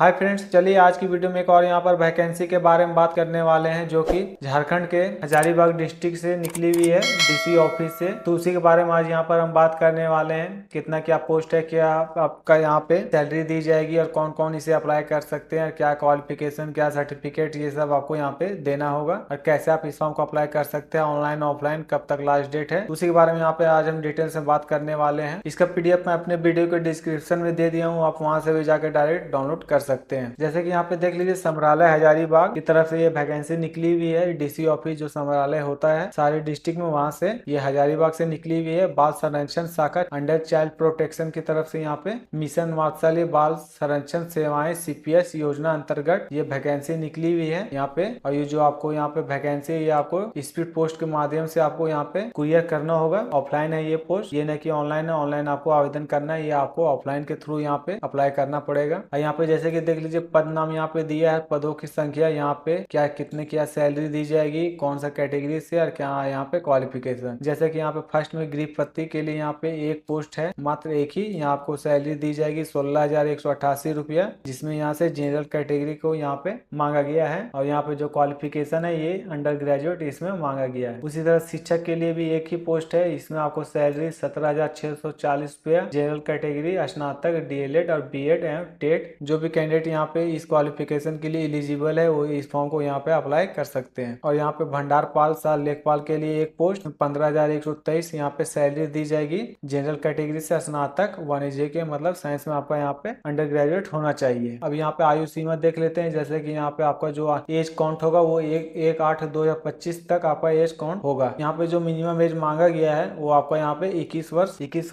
Hi friends, चलिए आज की वीडियो में एक और यहाँ पर वैकेंसी के बारे में बात करने वाले हैं जो कि झारखंड के हजारीबाग डिस्ट्रिक्ट से निकली हुई है डीसी ऑफिस से। तो उसी के बारे में आज यहाँ पर हम बात करने वाले हैं। कितना क्या पोस्ट है, क्या आपका यहाँ पे सैलरी दी जाएगी और कौन कौन इसे अप्लाई कर सकते हैं, क्या क्वालिफिकेशन, क्या सर्टिफिकेट, ये सब आपको यहाँ पे देना होगा और कैसे आप इस फॉर्म को अप्लाई कर सकते हैं, ऑनलाइन ऑफलाइन, कब तक लास्ट डेट है। उसी के बारे में यहाँ पे आज हम डिटेल से बात करने वाले हैं। इसका PDF मैं अपने वीडियो के डिस्क्रिप्शन में दे दिया हूँ, आप वहाँ से भी जाकर डायरेक्ट डाउनलोड कर सकते हैं। जैसे कि यहाँ पे देख लीजिए, समराला हजारीबाग की तरफ से ये वैकेंसी निकली हुई है। डीसी ऑफिस जो समराला होता है सारे डिस्ट्रिक्ट में, वहां से ये हजारीबाग से निकली हुई है। बाल संरक्षण शाखा अंडर चाइल्ड प्रोटेक्शन की तरफ से यहाँ पे मिशन वात्सल्य बाल संरक्षण सेवाएं CPS योजना अंतर्गत ये वैकेंसी निकली हुई है यहाँ पे। और ये जो आपको यहाँ पे वैकेंसी है, ये आपको स्पीड पोस्ट के माध्यम से आपको यहाँ पे कुरियर करना होगा। ऑफलाइन है ये पोस्ट, ये नहीं कि ऑनलाइन है। ऑनलाइन आपको आवेदन करना है, ये आपको ऑफलाइन के थ्रू यहाँ पे अप्लाई करना पड़ेगा। और यहाँ पे जैसे कि देख लीजिए, पद नाम यहाँ पे दिया है, पदों की संख्या यहाँ पे, क्या कितने क्या सैलरी दी जाएगी, कौन सा कैटेगरी से, और क्या यहाँ पे क्वालिफिकेशन। जैसे कि यहाँ पे फर्स्ट में गृह पत्ती के लिए यहाँ पे एक पोस्ट है, मात्र एक ही। यहाँ आपको सैलरी दी जाएगी 16,188 रुपया, जिसमें यहाँ से जनरल कैटेगरी को यहाँ पे मांगा गया है। और यहाँ पे जो क्वालिफिकेशन है, ये अंडर ग्रेजुएट इसमें मांगा गया है। उसी तरह शिक्षक के लिए भी एक ही पोस्ट है, इसमें आपको सैलरी 17,640 रुपया, जनरल कैटेगरी, स्नातक, DLED और BEd एवं टेट। जो भी कैंडिडेट यहाँ पे इस क्वालिफिकेशन के लिए एलिजिबल है, वो इस फॉर्म को यहाँ पे अप्लाई कर सकते हैं। और यहाँ पे भंडारपाल सह लेखपाल के लिए एक पोस्ट 15,123, यहाँ पे सैलरी दी जाएगी। जनरल कैटेगरी से स्नातक, वाणिज्य के मतलब साइंस में आपका यहाँ पे अंडर ग्रेजुएट होना चाहिए। अब यहाँ पे आयु सीमा देख लेते हैं। जैसे कि यहाँ पे आपका जो एज काउंट होगा वो 1/8/2025 तक आपका एज काउंट होगा। यहाँ पे जो मिनिमम एज मांगा गया है वो आपका यहाँ पे 21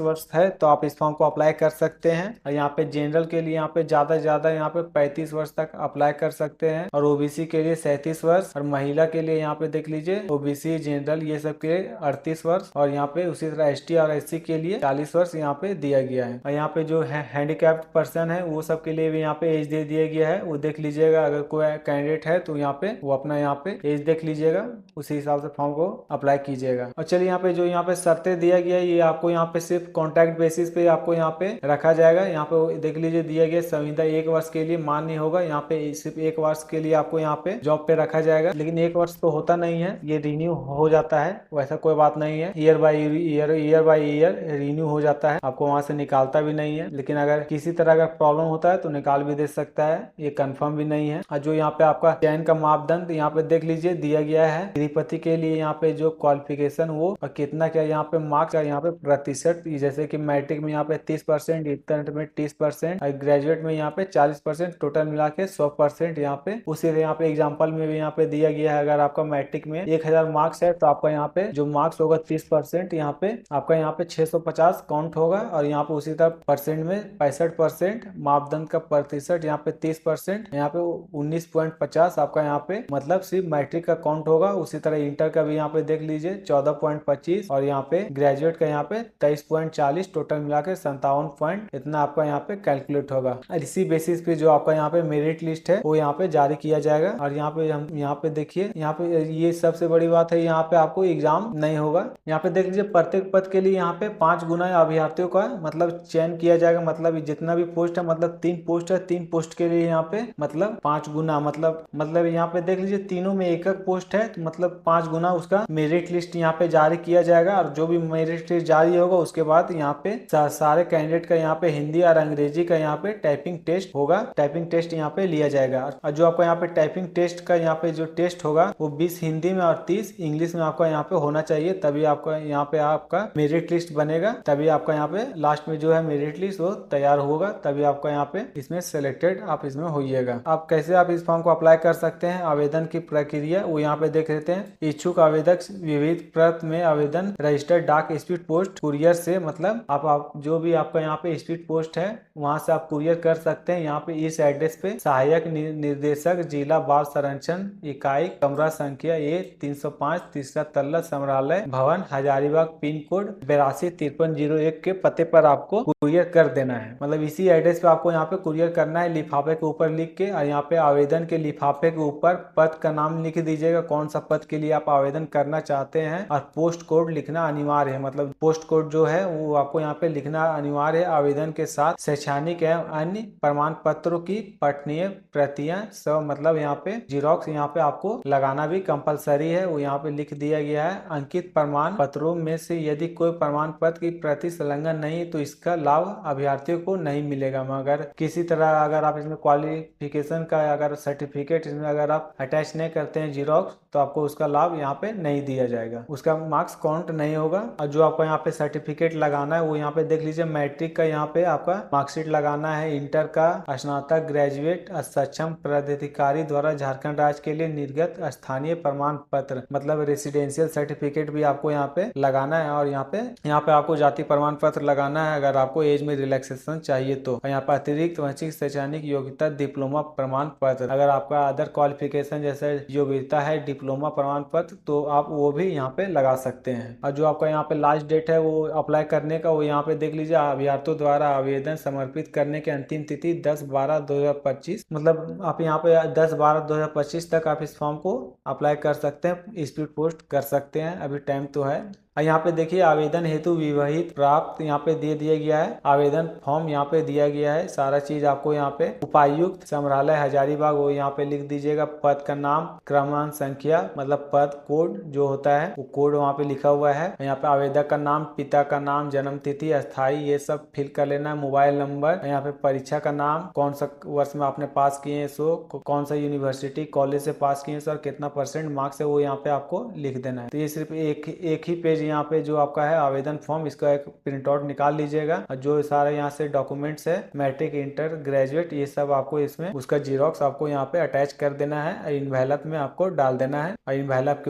वर्ष है, तो आप इस फॉर्म को अप्लाई कर सकते हैं। और यहाँ पे जनरल के लिए यहाँ पे ज्यादा से ज्यादा यहाँ पे 35 वर्ष तक अप्लाई कर सकते हैं, और OBC के लिए 37 वर्ष, और महिला के लिए यहाँ पे देख लीजिए OBC जनरल ये सब के लिए 38 वर्ष, और यहाँ पे उसी तरह ST और SC के लिए 40 वर्ष यहाँ पे दिया गया है। और यहाँ पे जो हैंडीकैप्ड पर्सन है वो सब के लिए भी यहाँ पे एज दे दिया गया है। वो देख लीजिएगा, अगर कोई कैंडिडेट है तो यहाँ पे वो अपना यहाँ पे एज देख लीजिएगा, उसी हिसाब से फॉर्म को अप्लाई कीजिएगा। और चलिए यहाँ पे जो यहाँ पे शर्तें दिया गया है, ये आपको यहाँ पे सिर्फ कॉन्ट्रैक्ट बेसिस पे आपको यहाँ पे रखा जाएगा। यहाँ पे देख लीजिए दिया गया संविदा 1 वर्ष के लिए मान्य होगा। यहाँ पे सिर्फ 1 वर्ष के लिए आपको यहाँ पे जॉब पे रखा जाएगा, लेकिन 1 वर्ष तो होता नहीं है, ये रिन्यू हो जाता है। वैसा कोई बात नहीं है, ईयर बाय ईयर रिन्यू हो जाता है, आपको वहां से निकालता भी नहीं है। लेकिन अगर किसी तरह का प्रॉब्लम होता है तो निकाल भी दे सकता है, ये कंफर्म भी नहीं है। और जो यहाँ पे आपका चयन का मापदंड यहाँ पे देख लीजिए दिया गया है। गृहपति के लिए यहाँ पे जो क्वालिफिकेशन वो और कितना क्या यहाँ पे मार्क्स का यहाँ पे प्रतिशत, जैसे कि मैट्रिक में यहाँ पे 30%, इंटरमीडिएट में 30% और ग्रेजुएट में यहाँ पे 40%, टोटल मिला के 100% यहाँ पे। उसी यहाँ पे एग्जाम्पल में भी यहाँ पे दिया गया है, अगर आपका मैट्रिक में 1000 मार्क्स है तो आपका यहाँ पे जो मार्क्स होगा 30%, यहाँ पे आपका यहाँ पे 650 काउंट होगा। और यहाँ पे उसी तरह परसेंट में 65%, मापदंड का प्रतिशत यहाँ पे 30%, यहाँ पे 19.50 आपका यहाँ पे मतलब सिर्फ मैट्रिक का काउंट होगा। उसी तरह इंटर का भी यहाँ पे देख लीजिए 14.25, और यहाँ पे ग्रेजुएट का यहाँ पे 23.40, टोटल मिला के 57 पॉइंट इतना आपका यहाँ पे कैलकुलेट होगा। और इसी बेसिस पे जो आपका यहाँ पे मेरिट लिस्ट है वो यहाँ पे जारी किया जाएगा। और यहाँ पे हम यहाँ पे देखिए, यहाँ पे ये सबसे बड़ी बात है, यहाँ पे आपको एग्जाम नहीं होगा। यहाँ पे देख लीजिए प्रत्येक पद के लिए यहाँ पे 5 गुना अभ्यर्थियों का मतलब चयन किया जाएगा। मतलब जितना भी पोस्ट है, मतलब 3 पोस्ट है, 3 पोस्ट के लिए यहाँ पे मतलब 5 गुना, मतलब यहाँ पे देख लीजिए तीनों में एक पोस्ट है, तो मतलब 5 गुना उसका मेरिट लिस्ट यहाँ पे जारी किया जाएगा। और जो भी मेरिट लिस्ट जारी होगा उसके बाद यहाँ पे सारे कैंडिडेट का यहाँ पे हिंदी और अंग्रेजी का यहाँ पे टाइपिंग टेस्ट होगा। टाइपिंग टेस्ट यहाँ पे लिया जाएगा, और जो आपका यहाँ पे टाइपिंग टेस्ट का यहाँ पे जो टेस्ट होगा वो 20 हिंदी में और 30 इंग्लिश में आपका यहाँ पे होना चाहिए, तभी आपका यहाँ पे आपका मेरिट लिस्ट बनेगा। तभी आपका यहाँ पे लास्ट में जो है मेरिट लिस्ट वो तैयार होगा, तभी आपका यहाँ पे इसमें सिलेक्टेड आप इसमें होइएगा। आप कैसे आप इस फॉर्म को अप्लाई कर सकते हैं, आवेदन की प्रक्रिया वो यहाँ पे देख लेते हैं। इच्छुक आवेदक विविध प्रत में आवेदन रजिस्टर्ड डाक स्पीड पोस्ट कुरियर से, मतलब आप जो भी आपका यहाँ पे स्पीड पोस्ट है वहां से आप कुरियर कर सकते हैं। यहाँ पे इस एड्रेस पे सहायक निर्देशक जिला बाल संरक्षण इकाई, कमरा संख्या A 305, तीसरा तल्ला, समरालय भवन, हजारीबाग, पिन कोड 825301 के पते पर आपको कुरियर कर देना है। मतलब इसी एड्रेस पे आपको यहाँ पे कुरियर करना है, लिफाफे के ऊपर लिख के। और यहाँ पे आवेदन के लिफाफे के ऊपर पद का नाम लिख दीजिएगा, कौन सा पद के लिए आप आवेदन करना चाहते हैं, और पोस्ट कोड लिखना अनिवार्य है। मतलब पोस्ट कोड जो है वो आपको यहाँ पे लिखना अनिवार्य है। आवेदन के साथ शैक्षणिक एवं अन्य प्रमाण पत्रों की पठनीय प्रतियां सब मतलब यहाँ पे जीरोक्स यहाँ पे आपको लगाना भी कंपलसरी है, वो यहाँ पे लिख दिया गया है। अंकित प्रमाण पत्रों में से यदि कोई प्रमाण पत्र की प्रति संलग्न नहीं तो इसका लाभ अभ्यर्थियों को नहीं मिलेगा। मगर किसी तरह अगर आप इसमें क्वालिफिकेशन का अगर सर्टिफिकेट इसमें अगर आप अटैच नहीं करते हैं जीरोक्स, तो आपको उसका लाभ यहाँ पे नहीं दिया जाएगा, उसका मार्क्स काउंट नहीं होगा। और जो आपको यहाँ पे सर्टिफिकेट लगाना है वो यहाँ पे देख लीजिए, मैट्रिक का यहाँ पे आपका मार्कशीट लगाना है, इंटर का, स्नातक, ग्रेजुएट, सक्षम पदाधिकारी द्वारा झारखंड राज्य के लिए निर्गत स्थानीय प्रमाण पत्र मतलब रेसिडेंशियल सर्टिफिकेट भी आपको यहाँ पे लगाना है। और यहाँ पे आपको जाति प्रमाण पत्र लगाना है अगर आपको एज में रिलैक्सेशन चाहिए तो। यहाँ पर अतिरिक्त वार्षिक शैक्षणिक योग्यता डिप्लोमा प्रमाण पत्र, अगर आपका अदर क्वालिफिकेशन जैसे योग्यता है डिप्लोमा प्रमाण पत्र तो आप वो भी यहाँ पे लगा सकते हैं। और जो आपका यहाँ पे लास्ट डेट है वो अप्लाई करने का, वो यहाँ पे देख लीजिए, अभ्यर्थियों द्वारा आवेदन समर्पित करने की अंतिम तिथि 10/12/2025, मतलब आप यहाँ पे 10/12/2025 तक आप इस फॉर्म को अप्लाई कर सकते हैं, स्पीड पोस्ट कर सकते हैं, अभी टाइम तो है। यहाँ पे देखिए आवेदन हेतु विवाहित प्राप्त यहाँ पे दे दिया गया है, आवेदन फॉर्म यहाँ पे दिया गया है, सारा चीज आपको यहाँ पे उपायुक्त संग्रहालय हजारीबाग वो यहाँ पे लिख दीजिएगा। पद का नाम, क्रमांक, संख्या मतलब पद कोड जो होता है वो कोड वहाँ पे लिखा हुआ है। यहाँ पे आवेदक का नाम, पिता का नाम, जन्म तिथि, अस्थाई, ये सब फिल कर लेना है। मोबाइल नंबर, यहाँ पे परीक्षा का नाम, कौन सा वर्ष में आपने पास किए हैं, सो कौन सा यूनिवर्सिटी कॉलेज से पास किए हैं सर, कितना % मार्क्स है वो यहाँ पे आपको लिख देना है। तो ये सिर्फ एक ही पेज यहाँ पे जो आपका है आवेदन फॉर्म, इसका एक प्रिंट आउट निकाल लीजिएगा। और जो सारे यहाँ से डॉक्यूमेंट्स है मैट्रिक, इंटर, ग्रेजुएट, ये सब आपको इसमें उसका जीरोक्स आपको यहाँ पे अटैच कर देना है, इनवेलप में आपको डाल देना है। और इनवेलप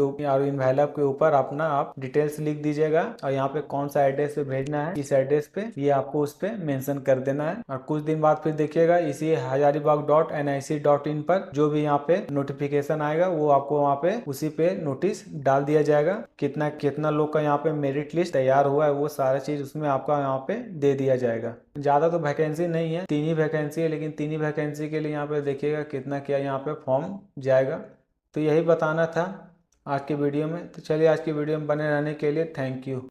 के ऊपर अपना आप डिटेल्स लिख दीजिएगा और यहाँ पे कौन सा एड्रेस पे भेजना है, इस एड्रेस पे ये आपको उस पे मेंशन कर देना है। और कुछ दिन बाद फिर देखिएगा इसी hazaribagh.nic.in पर जो भी यहाँ पे नोटिफिकेशन आएगा वो आपको वहाँ पे उसी पे नोटिस डाल दिया जाएगा। कितना लोग का यहाँ पे मेरिट लिस्ट तैयार हुआ है वो सारा चीज उसमें आपका यहाँ पे दे दिया जाएगा। ज्यादा तो वैकेंसी नहीं है, 3 ही वैकेंसी है, लेकिन 3 ही वैकेंसी के लिए यहाँ पे देखिएगा कितना क्या यहाँ पे फॉर्म जाएगा। तो यही बताना था आज की वीडियो में। तो चलिए आज की वीडियो में बने रहने के लिए थैंक यू।